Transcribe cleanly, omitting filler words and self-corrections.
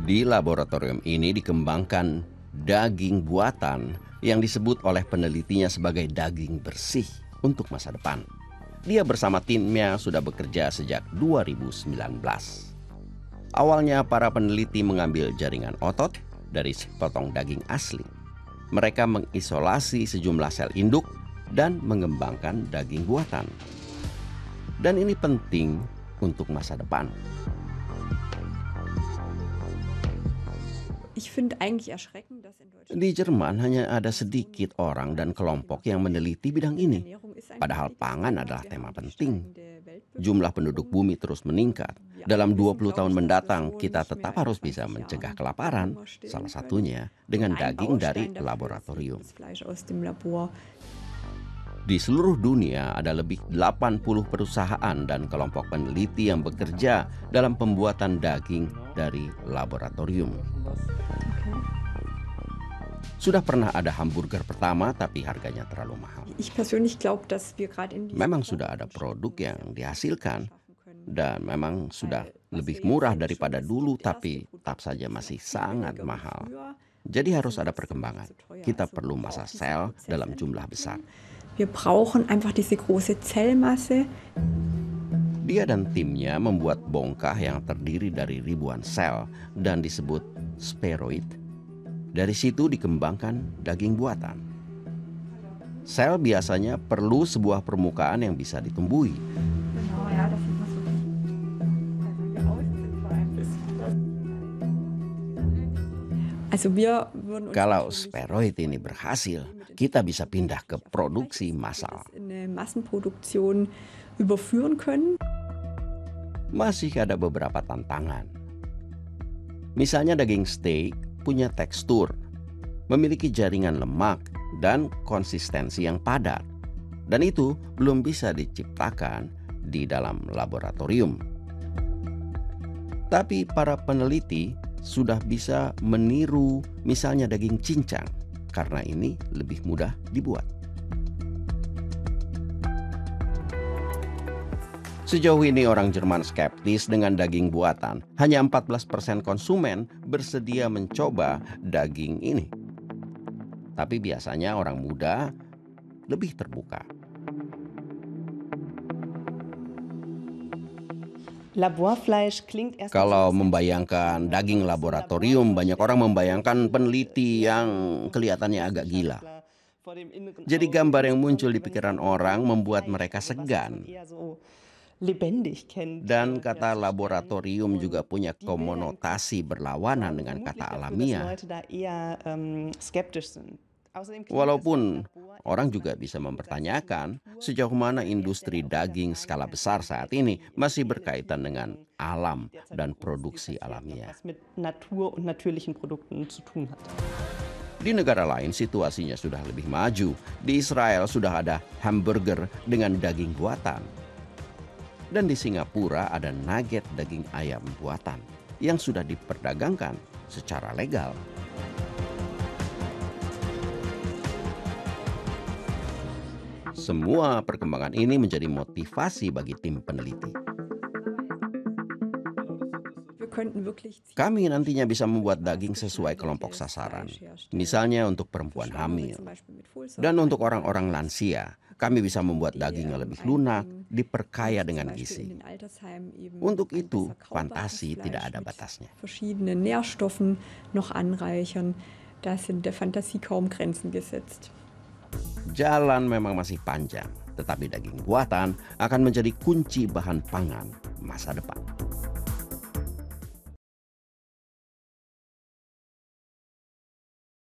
Di laboratorium ini dikembangkan daging buatan yang disebut oleh penelitinya sebagai daging bersih untuk masa depan. Dia bersama timnya sudah bekerja sejak 2019. Awalnya para peneliti mengambil jaringan otot dari sepotong daging asli. Mereka mengisolasi sejumlah sel induk dan mengembangkan daging buatan. Dan ini penting untuk masa depan. Di Jerman hanya ada sedikit orang dan kelompok yang meneliti bidang ini. Padahal pangan adalah tema penting. Jumlah penduduk bumi terus meningkat. Dalam 20 tahun mendatang, kita tetap harus bisa mencegah kelaparan, salah satunya dengan daging dari laboratorium. Di seluruh dunia ada lebih 80 perusahaan dan kelompok peneliti yang bekerja dalam pembuatan daging dari laboratorium. Sudah pernah ada hamburger pertama tapi harganya terlalu mahal. Memang sudah ada produk yang dihasilkan dan memang sudah lebih murah daripada dulu tapi tetap saja masih sangat mahal. Jadi harus ada perkembangan. Kita perlu massa sel dalam jumlah besar. Wir brauchen einfach diese große Zellmasse. Dia dan timnya membuat bongkah yang terdiri dari ribuan sel dan disebut spheroid. Dari situ dikembangkan daging buatan. Sel biasanya perlu sebuah permukaan yang bisa ditumbuhi. Kalau spheroid ini berhasil, kita bisa pindah ke produksi massal. Masih ada beberapa tantangan. Misalnya daging steak punya tekstur, memiliki jaringan lemak, dan konsistensi yang padat. Dan itu belum bisa diciptakan di dalam laboratorium. Tapi para peneliti sudah bisa meniru misalnya daging cincang, karena ini lebih mudah dibuat. Sejauh ini orang Jerman skeptis dengan daging buatan. Hanya 14% konsumen bersedia mencoba daging ini. Tapi biasanya orang muda lebih terbuka. Kalau membayangkan daging laboratorium, banyak orang membayangkan peneliti yang kelihatannya agak gila. Jadi gambar yang muncul di pikiran orang membuat mereka segan. Dan kata laboratorium juga punya konotasi berlawanan dengan kata alamiah. Walaupun orang juga bisa mempertanyakan sejauh mana industri daging skala besar saat ini masih berkaitan dengan alam dan produksi alamiah. Di negara lain situasinya sudah lebih maju. Di Israel sudah ada hamburger dengan daging buatan. Dan di Singapura ada nugget daging ayam buatan yang sudah diperdagangkan secara legal. Semua perkembangan ini menjadi motivasi bagi tim peneliti. Kami nantinya bisa membuat daging sesuai kelompok sasaran, misalnya untuk perempuan hamil. Dan untuk orang-orang lansia, kami bisa membuat daging yang lebih lunak, diperkaya dengan gizi. Untuk itu, fantasi tidak ada batasnya. Jalan memang masih panjang, tetapi daging buatan akan menjadi kunci bahan pangan masa depan.